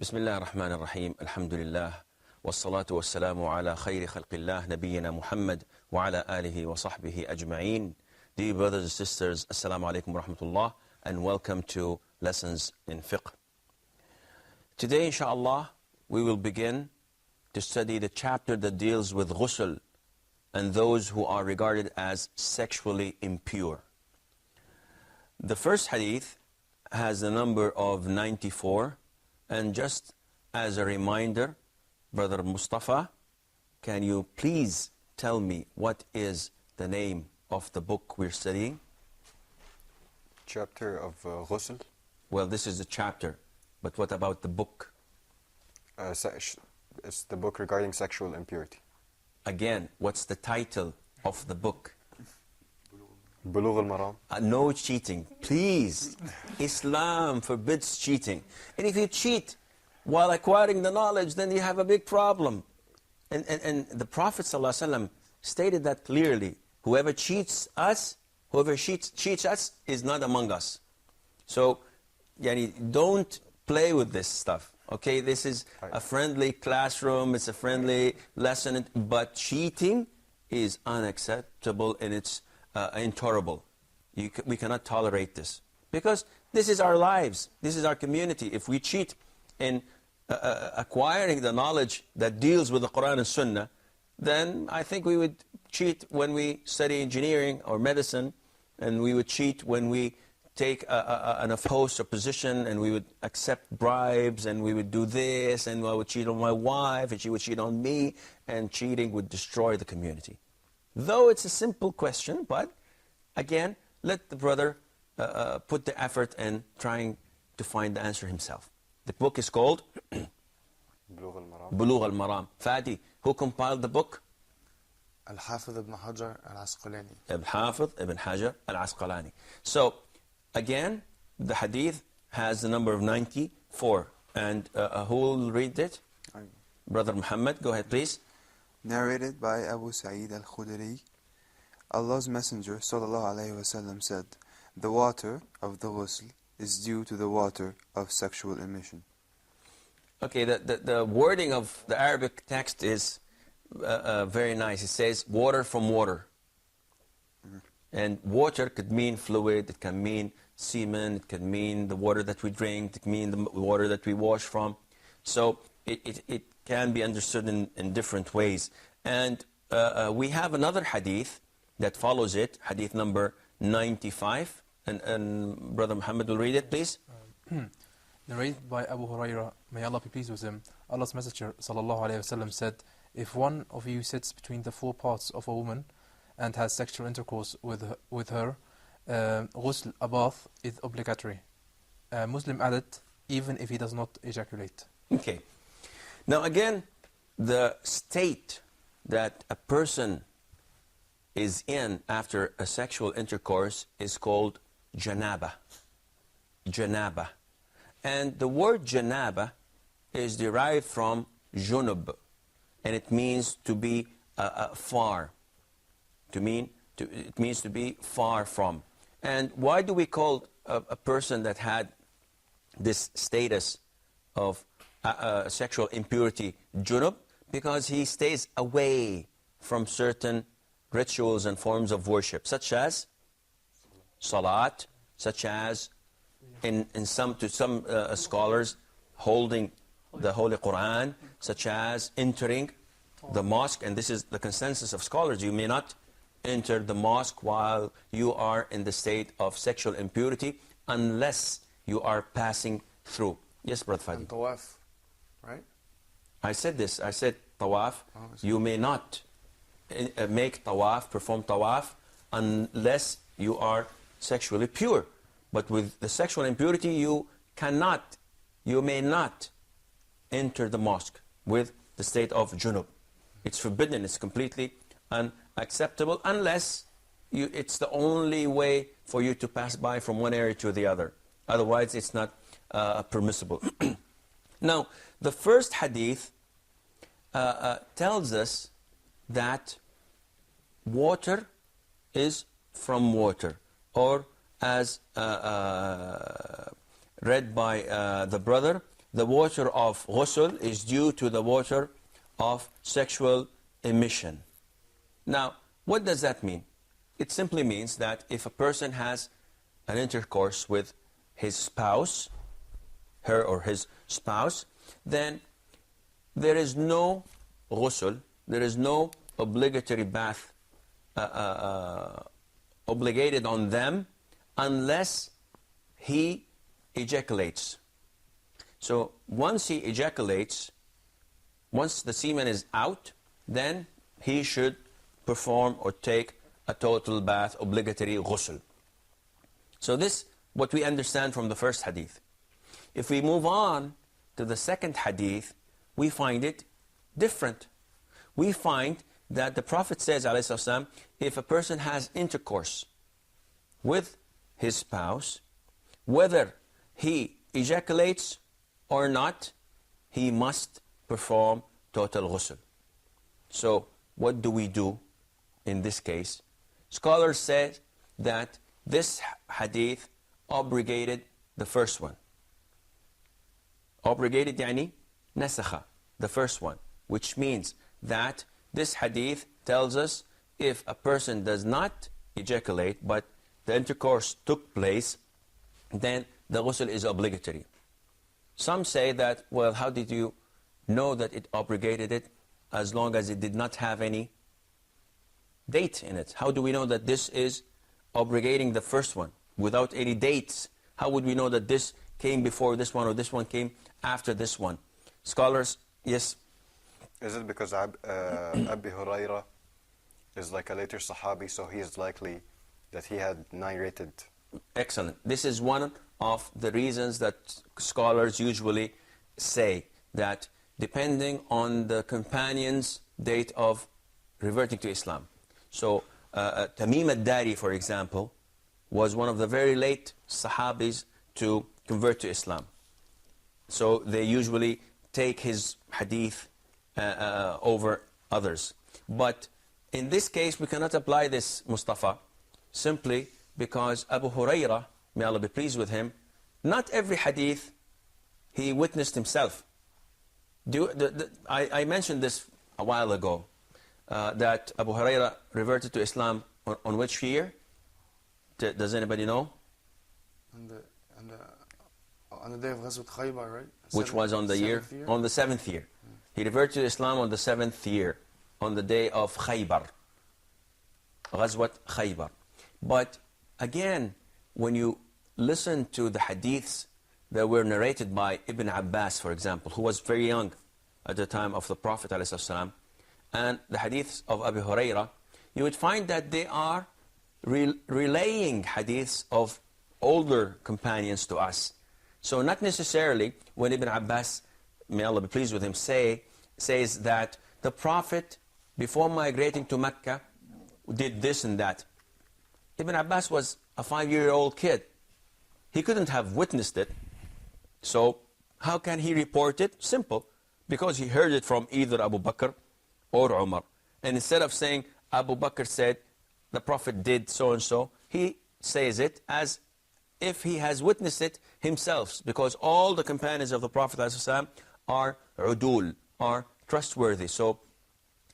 بسم الله الرحمن الرحيم الحمد لله والصلاة والسلام على خير خلق الله نبينا محمد وعلى آله وصحبه أجمعين. Dear brothers and sisters, Assalamu alaikum wa rahmatullah, and welcome to Lessons in Fiqh. Today, inshaAllah, we will begin to study the chapter that deals with ghusl and those who are regarded as sexually impure. The first hadith has the number of 94, and just as a reminder, Brother Mustafa, can you please tell me what is the name of the book we're studying? Chapter of ghusl. Well, this is the chapter, but what about the book? It's the book regarding sexual impurity. Again, what's the title of the book? Bulugh al-Maram. No cheating, please. Islam forbids cheating. And if you cheat while acquiring the knowledge, then you have a big problem. And the Prophet ﷺ stated that clearly. Whoever cheats us is not among us. So, don't play with this stuff. Okay, this is a friendly classroom, it's a friendly lesson, but cheating is unacceptable and it's intolerable. We cannot tolerate this. Because this is our lives, this is our community. If we cheat in acquiring the knowledge that deals with the Quran and Sunnah, then I think we would cheat when we study engineering or medicine, and we would cheat when we take a post or position, and we would accept bribes, and we would do this, and I would cheat on my wife, and she would cheat on me, and cheating would destroy the community. Though it's a simple question, but again, let the brother put the effort in trying to find the answer himself. The book is called Bulugh al-Maram. Fadi, who compiled the book? Al-Hafiz ibn Hajar al-Asqalani. Al-Hafiz ibn Hajar al-Asqalani. So, again, the hadith has the number of 94. And who will read it? Brother Muhammad, go ahead, please. Narrated by Abu Sa'id al-Khudri, Allah's Messenger sallallahu alayhi wasallam said, "The water of the ghusl is due to the water of sexual emission." Okay, the wording of the Arabic text is very nice. It says water from water. And water could mean fluid, it can mean semen, it can mean the water that we drink, it can mean the water that we wash from. So it can be understood in different ways. And we have another hadith that follows it, hadith number 95. And Brother Muhammad will read it, please. Narrated by Abu Hurairah, may Allah be pleased with him, Allah's Messenger sallallahu alayhi wasallam said, "If one of you sits between the four parts of a woman and has sexual intercourse with her, ghusl, a bath, is obligatory." Muslim added, even if he does not ejaculate. Okay. Now again, the state that a person is in after a sexual intercourse is called janaba. Janaba. And the word janaba is derived from junub, and it means to be far. It means to be far from. And why do we call a person that had this status of sexual impurity junub? Because he stays away from certain rituals and forms of worship, such as salat, such as in some scholars holding the Holy Quran, such as entering the mosque. And this is the consensus of scholars. You may not enter the mosque while you are in the state of sexual impurity unless you are passing through. Yes, Brother Fadi. And tawaf, right? I said this. I said tawaf. You may not make tawaf, perform tawaf, unless you are sexually pure. But with the sexual impurity, you may not enter the mosque with the state of junub. It's forbidden, it's completely unacceptable, unless it's the only way for you to pass by from one area to the other. Otherwise, it's not permissible. Now, the first hadith tells us that water is from water, or as read by the brother, the water of ghusl is due to the water of sexual emission. Now, what does that mean? It simply means that if a person has an intercourse with his spouse, her or his spouse, then there is no ghusl, there is no obligatory bath obligated on them unless he ejaculates. So once he ejaculates, once the semen is out, then he should perform or take a total bath, obligatory ghusl. So this, what we understand from the first hadith. If we move on to the second hadith, we find it different. We find that the Prophet says, ﷺ, if a person has intercourse with his spouse, whether he ejaculates or not, he must perform total ghusl. So what do we do in this case? Scholars say that this hadith abrogated the first one. Abrogated يعني نسخ, the first one, which means that this hadith tells us if a person does not ejaculate but the intercourse took place, then the ghusl is obligatory. Some say that, well, how did you know that it abrogated it as long as it did not have any date in it? How do we know that this is abrogating the first one without any dates? How would we know that this came before this one or this one came after this one? Scholars, yes? Is it because Abi Huraira is like a later Sahabi, so he is likely that he had narrated? Excellent. This is one of the reasons that scholars usually say that depending on the companion's date of reverting to Islam. So Tamim al-Dari, for example, was one of the very late Sahabis to convert to Islam. So they usually take his hadith over others. But in this case, we cannot apply this, Mustafa, simply because Abu Huraira, may Allah be pleased with him, not every hadith he witnessed himself. I mentioned this a while ago, that Abu Huraira reverted to Islam on which year? Does anybody know? On the day of Ghazwat Khaybar, right? Which was on the year? On the 7th year. He reverted to Islam on the 7th year, on the day of Khaybar. Ghazwat Khaybar. But again, when you listen to the hadiths that were narrated by Ibn Abbas, for example, who was very young at the time of the Prophet ﷺ, and the hadiths of Abu Huraira, you would find that they are relaying hadiths of older companions to us. So not necessarily when Ibn Abbas, may Allah be pleased with him, says that the Prophet, before migrating to Mecca, did this and that. Ibn Abbas was a 5-year-old kid. He couldn't have witnessed it. So how can he report it? Simple. Because he heard it from either Abu Bakr or Umar. And instead of saying, Abu Bakr said, the Prophet did so-and-so, he says it as if he has witnessed it himself. Because all the companions of the Prophet ﷺ are udul, are trustworthy. So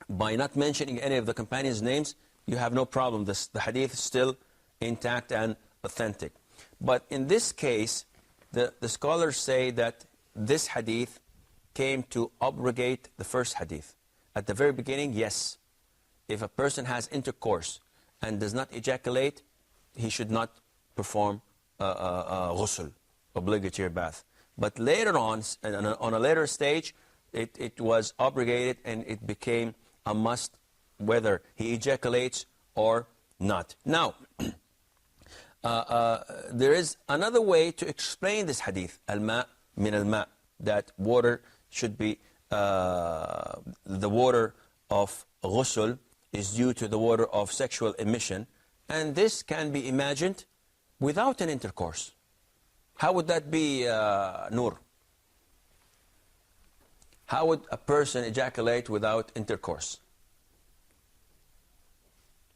by not mentioning any of the companions' names, you have no problem. The hadith is still intact and authentic. But in this case, the scholars say that this hadith came to abrogate the first hadith. At the very beginning, yes. If a person has intercourse and does not ejaculate, he should not perform ghusl, obligatory bath. But later on a later stage, it was abrogated and it became a must whether he ejaculates or not. Now, there is another way to explain this hadith, al-ma' min al-ma', that water should be, the water of ghusl is due to the water of sexual emission, and this can be imagined without an intercourse. How would that be, Noor? How would a person ejaculate without intercourse?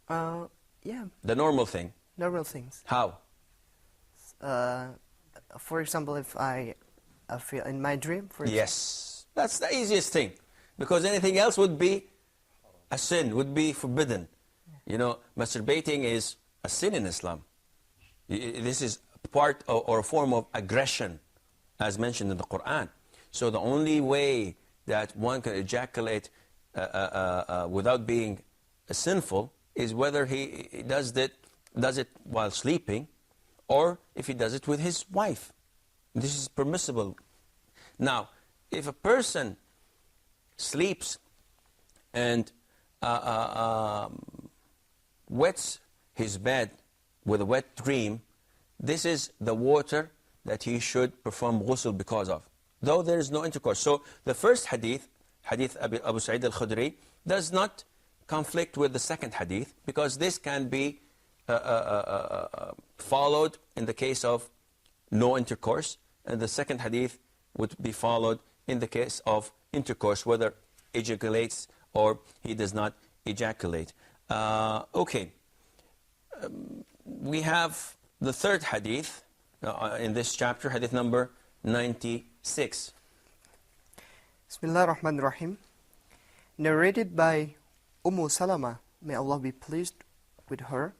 Yeah, The normal thing. normal things. How? For example, if I I feel in my dream, for example. Yes, that's the easiest thing, because anything else would be a sin, would be forbidden. You know, masturbating is a sin in Islam. This is part or a form of aggression, as mentioned in the Quran. So the only way that one can ejaculate without being sinful is whether he does it while sleeping, or if he does it with his wife. This is permissible. Now, if a person sleeps and wets his bed with a wet dream, this is the water that he should perform ghusl because of, though there is no intercourse. So the first hadith, hadith Abu Sa'id al-Khudri, does not conflict with the second hadith, because this can be followed in the case of no intercourse, and the second hadith would be followed in the case of intercourse, whether ejaculates or he does not ejaculate. Okay, we have the third hadith in this chapter, hadith number 96. Bismillah ar-Rahman ar-Rahim. Narrated by Salama, may Allah be pleased with her.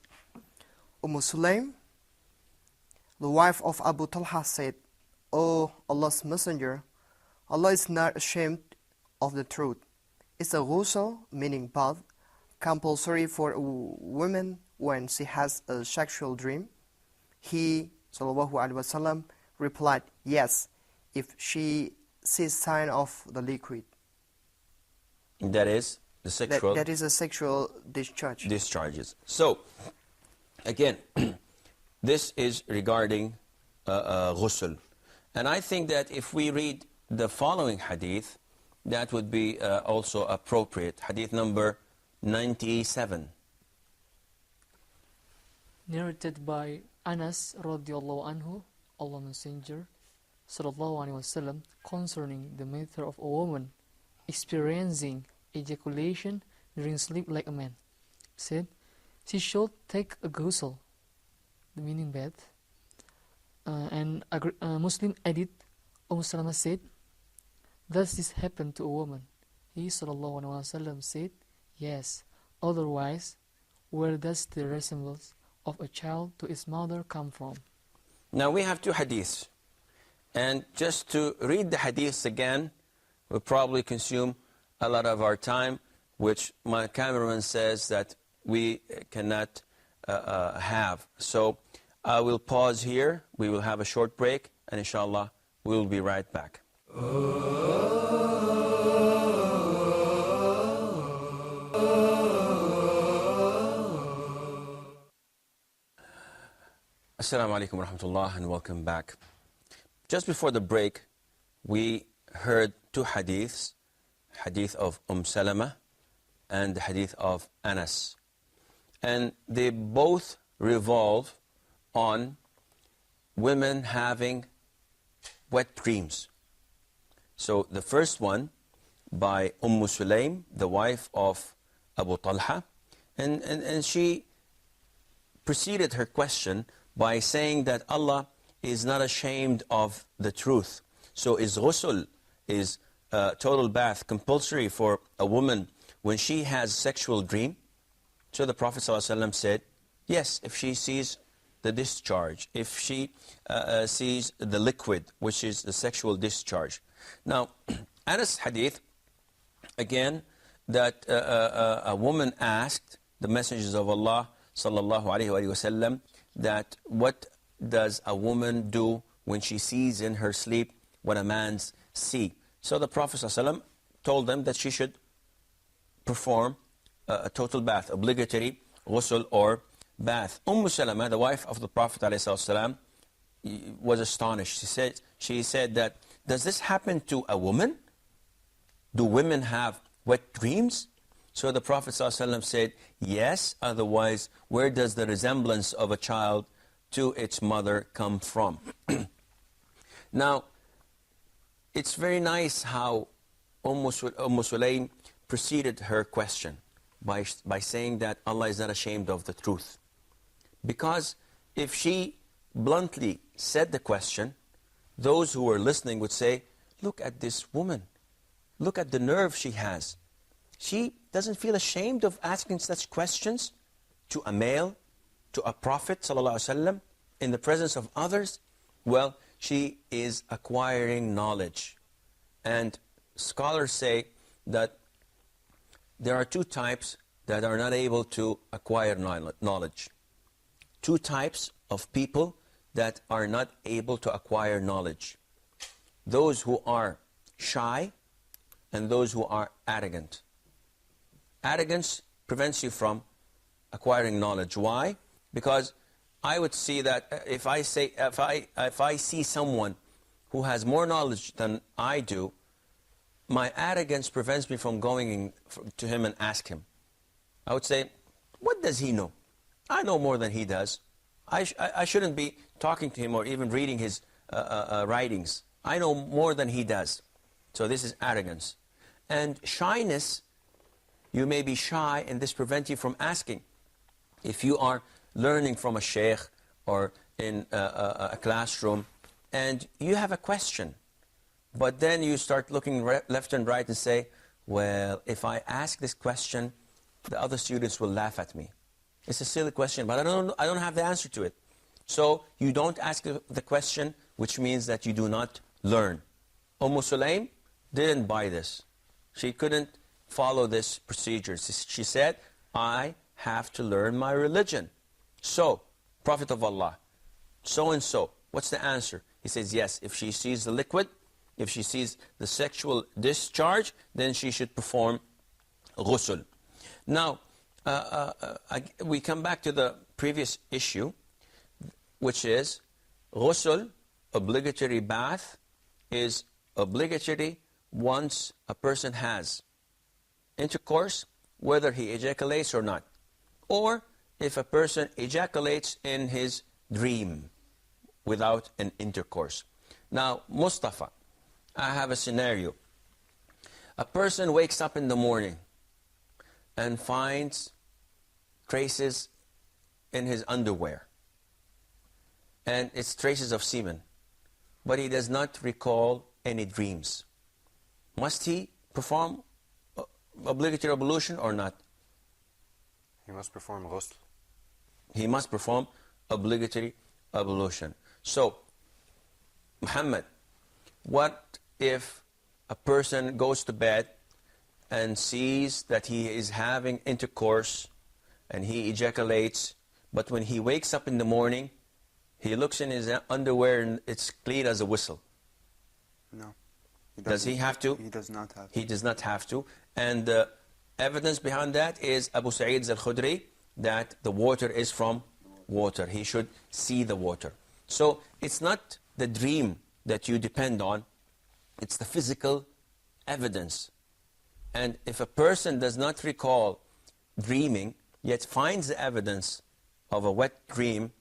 Sulaim, the wife of Abu Talha, said, O Allah's Messenger, Allah is not ashamed of the truth. It's a ghusl, meaning bath, compulsory for a woman when she has a sexual dream. He, sallallahu alaihi wasallam, replied, yes, if she sees sign of the liquid. That is the sexual... That is a sexual discharge. Discharges. So, again, this is regarding ghusl. And I think that if we read the following hadith, that would be also appropriate. Hadith number 97. Narrated by Anas radiallahu anhu, Allah Messenger sallallahu alaihi wasallam, concerning the matter of a woman experiencing ejaculation during sleep like a man, said, she should take a ghusl, the meaning bath. And a Muslim added, Salama said, does this happen to a woman? He sallallahu alaihi wasallam said, yes, otherwise where does the resemblance of a child to its mother come from? Now we have two hadiths, and just to read the hadiths again will probably consume a lot of our time, which my cameraman says that we cannot have. So I will pause here, we will have a short break, and inshallah we will be right back. Assalamu alaikum wa rahmatullah, and welcome back. Just before the break, we heard two hadiths, hadith of Salama and the hadith of Anas. And they both revolve on women having wet dreams. So the first one by Sulaim, the wife of Abu Talha, and she preceded her question by saying that Allah is not ashamed of the truth. So is ghusl, is total bath, compulsory for a woman when she has sexual dream? So the Prophet ﷺ said, yes, if she sees the discharge, if she sees the liquid, which is the sexual discharge. Now, Anas hadith, again, that a woman asked the messengers of Allah, sallallahu alaihi wasallam, that what does a woman do when she sees in her sleep what a man's see? So the Prophet ﷺ told them that she should perform a total bath, obligatory ghusl or bath. Salama, the wife of the Prophet ﷺ, was astonished. She said that, does this happen to a woman? Do women have wet dreams? So the Prophet ﷺ said, yes, otherwise where does the resemblance of a child to its mother come from? Now, it's very nice how Sulaim preceded her question by saying that Allah is not ashamed of the truth. Because if she bluntly said the question, those who were listening would say, look at this woman. Look at the nerve she has. She doesn't feel ashamed of asking such questions to a male, to a prophet ﷺ, in the presence of others. Well, she is acquiring knowledge. And scholars say that there are two types that are not able to acquire knowledge. Two types of people that are not able to acquire knowledge. Those who are shy and those who are arrogant. Arrogance prevents you from acquiring knowledge. Why? Because I would see that if I see someone who has more knowledge than I do, my arrogance prevents me from going to him and ask him. I would say, what does he know? I know more than he does. I shouldn't be talking to him or even reading his writings. I know more than he does. So this is arrogance. And shyness, you may be shy and this prevents you from asking. If you are learning from a sheikh or in a classroom and you have a question, but then you start looking left and right and say, well, if I ask this question, the other students will laugh at me. It's a silly question, but I don't have the answer to it. So you don't ask the question, which means that you do not learn. Sulaim didn't buy this. She couldn't follow this procedure. She said, I have to learn my religion. So, Prophet of Allah, so and so, what's the answer? He says, yes, if she sees the liquid, if she sees the sexual discharge, then she should perform ghusl. Now, we come back to the previous issue, which is ghusl, obligatory bath, is obligatory once a person has intercourse, whether he ejaculates or not. Or if a person ejaculates in his dream without an intercourse. Now, Mustafa, I have a scenario. A person wakes up in the morning and finds traces in his underwear. And it's traces of semen. But he does not recall any dreams. Must he perform obligatory ablution or not? He must perform ghusl. He must perform obligatory ablution. So, Muhammad, what if a person goes to bed and sees that he is having intercourse and he ejaculates, but when he wakes up in the morning, he looks in his underwear and it's clean as a whistle? No. Does he have to? He does not have to. He does not have to. And the evidence behind that is Abu Sa'id al-Khudri, that the water is from water. He should see the water. So it's not the dream that you depend on, it's the physical evidence. And if a person does not recall dreaming, yet finds the evidence of a wet dream,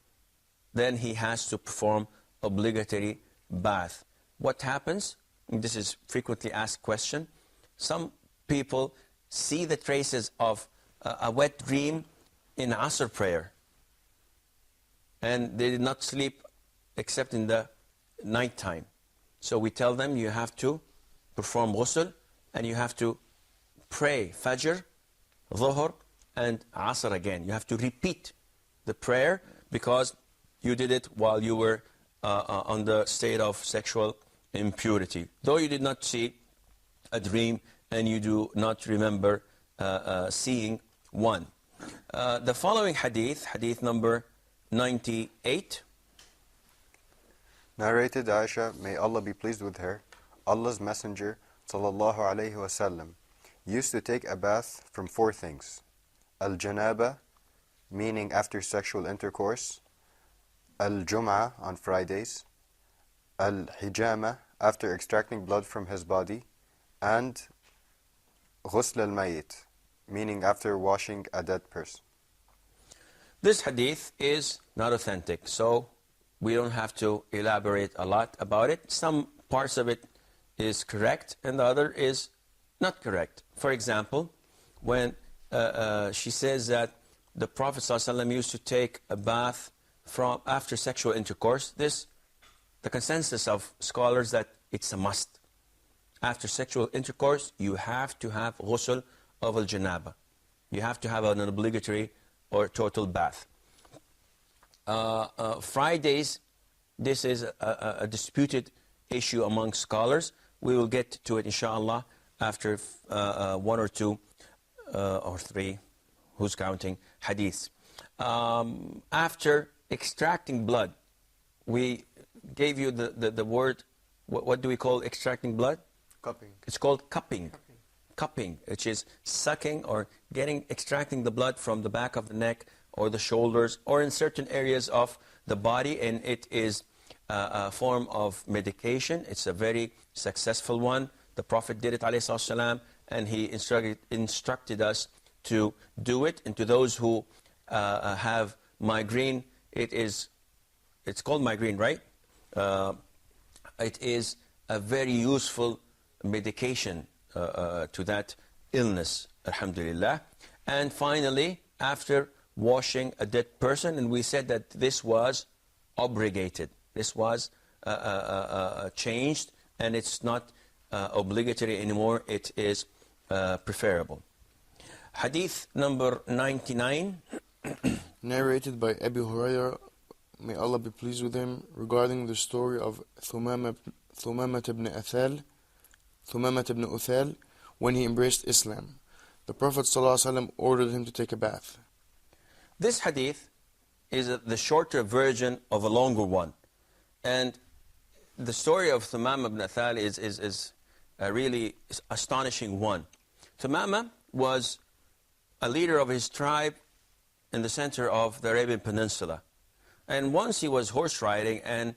then he has to perform obligatory bath. What happens? And this is frequently asked question. Some people see the traces of a wet dream in Asr prayer. And they did not sleep except in the night time. So we tell them you have to perform ghusl and you have to pray Fajr, Dhuhr and Asr again. You have to repeat the prayer because you did it while you were on the state of sexual impurity. Though you did not see a dream and you do not remember seeing one. The following hadith, hadith number 98. Narrated Aisha, may Allah be pleased with her, Allah's Messenger sallallahu alaihi wasallam used to take a bath from four things: al-janaba, meaning after sexual intercourse; al-jum'ah, on Fridays; al-hijama, after extracting blood from his body; and ghusl al-mayit, meaning after washing a dead person. This hadith is not authentic, so we don't have to elaborate a lot about it. Some parts of it is correct and the other is not correct. For example, when she says that the Prophet ﷺ used to take a bath from after sexual intercourse, the a consensus of scholars that it's a must. After sexual intercourse, you have to have ghusl of al-janaba. You have to have an obligatory or total bath. Fridays, this is a disputed issue among scholars. We will get to it, inshallah, after one or two or three, who's counting, hadiths. After extracting blood, we gave you the word, what do we call extracting blood? Cupping. It's called cupping. Cupping, which is sucking or extracting the blood from the back of the neck or the shoulders or in certain areas of the body, and it is a form of medication. It's a very successful one. The Prophet did it, ﷺ, and he instructed us to do it. And to those who have migraine, it's called migraine, right? It is a very useful medication to that illness, alhamdulillah. And finally, after washing a dead person, and we said that this was abrogated. This was changed, and it's not obligatory anymore. It is preferable. Hadith number 99. Narrated by Abu Hurairah, may Allah be pleased with him, regarding the story of Thumamah ibn Uthal, when he embraced Islam. The Prophet ﷺ ordered him to take a bath. This hadith is the shorter version of a longer one. And the story of Thumamah ibn Uthal is a really astonishing one. Thumamah was a leader of his tribe in the center of the Arabian Peninsula. And once he was horse riding, and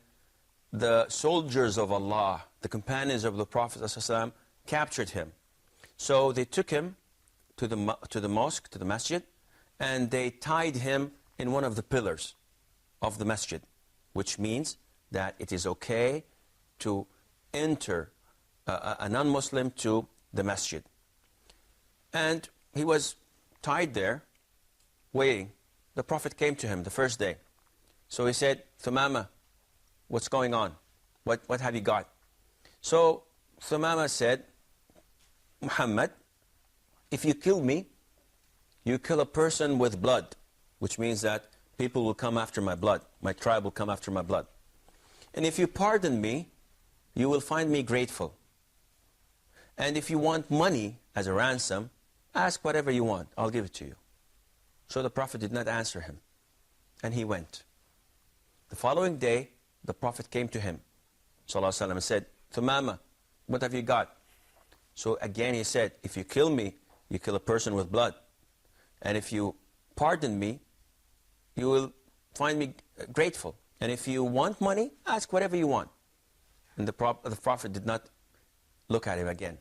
the soldiers of Allah, the companions of the Prophet ﷺ, captured him. So they took him to the mosque, to the masjid, and they tied him in one of the pillars of the masjid, which means that it is okay to enter a non-Muslim to the masjid. And he was tied there, waiting. The Prophet came to him the first day. So he said, Thumamah, what's going on? What have you got? So Thumamah said, Muhammad, if you kill me, you kill a person with blood, which means that people will come after my blood. My tribe will come after my blood. And if you pardon me, you will find me grateful. And if you want money as a ransom, ask whatever you want. I'll give it to you. So the Prophet did not answer him. And he went. The following day, the Prophet came to him, ﷺ, and said, Thumamah, what have you got? So again he said, if you kill me, you kill a person with blood. And if you pardon me, you will find me grateful. And if you want money, ask whatever you want. And the Prophet did not look at him again.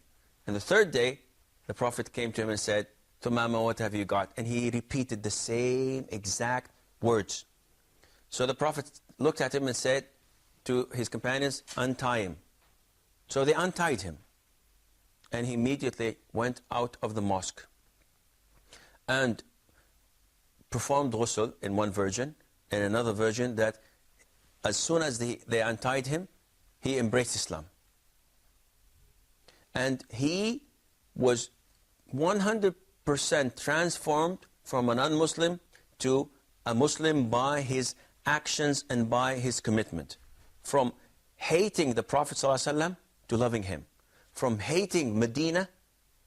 And the third day, the Prophet came to him and said, Thumamah, what have you got? And he repeated the same exact words. So the Prophet looked at him and said to his companions, untie him. So they untied him. And he immediately went out of the mosque and performed ghusl in one version, in another version that as soon as they untied him, he embraced Islam. And he was 100% transformed from a non-Muslim to a Muslim by his actions and by his commitment. From hating the Prophet ﷺ to loving him. From hating Medina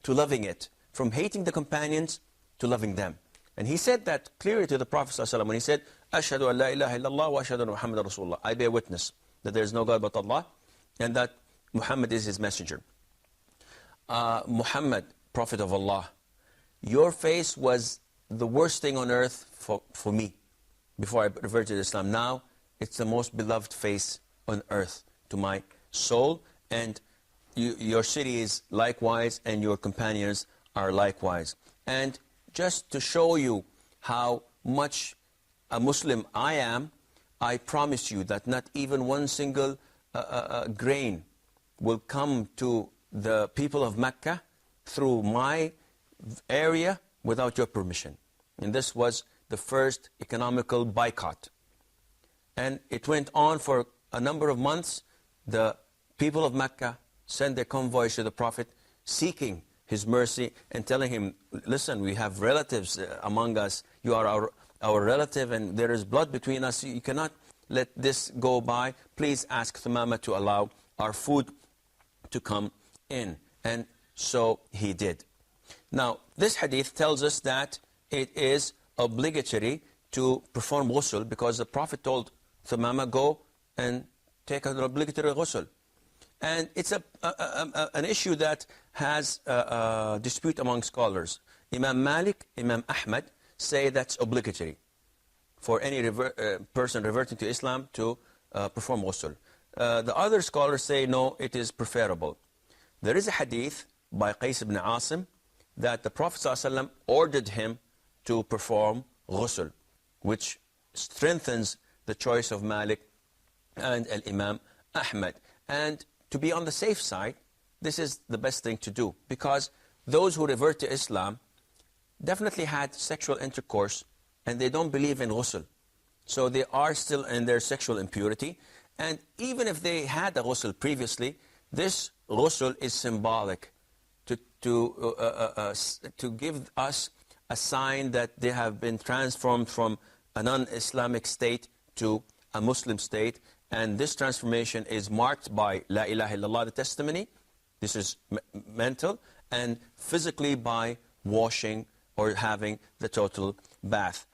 to loving it. From hating the companions to loving them. And he said that clearly to the Prophet ﷺ when he said, Ashhadu an la ilaha illallah wa ashhadu anna Muhammadan Rasulullah. I bear witness that there is no God but Allah and that Muhammad is his messenger. Muhammad, Prophet of Allah, your face was the worst thing on earth for me before I reverted to Islam. Now, it's the most beloved face on earth to my soul, and your city is likewise, and your companions are likewise. And just to show you how much a Muslim I am, I promise you that not even one single grain will come to the people of Mecca through my area without your permission. And this was the first economical boycott. And it went on for a number of months, the people of Mecca sent their convoys to the Prophet seeking his mercy and telling him, listen, we have relatives among us. You are our relative and there is blood between us. You cannot let this go by. Please ask Thumama to allow our food to come in. And so he did. Now, this hadith tells us that it is obligatory to perform ghusl because the Prophet told Thumama, go and take an obligatory ghusl. And it's an issue that has a dispute among scholars. Imam Malik, Imam Ahmad say that's obligatory for any person reverting to Islam to perform ghusl. The other scholars say no, it is preferable. There is a hadith by Qais ibn Asim that the Prophet ﷺ ordered him to perform ghusl, which strengthens the choice of Malik and Al-Imam Ahmad. And to be on the safe side, this is the best thing to do, because those who revert to Islam definitely had sexual intercourse and they don't believe in ghusl. So they are still in their sexual impurity. And even if they had a ghusl previously, this ghusl is symbolic to give us a sign that they have been transformed from a non-Islamic state to a Muslim state. And this transformation is marked by La ilaha illallah, the testimony. This is mental, and physically by washing or having the total bath.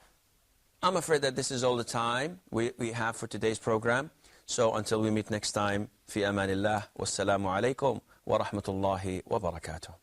I'm afraid that this is all the time we have for today's program. So until we meet next time, fi amanillah, wassalamu alaikum wa rahmatullahi wa barakatuh.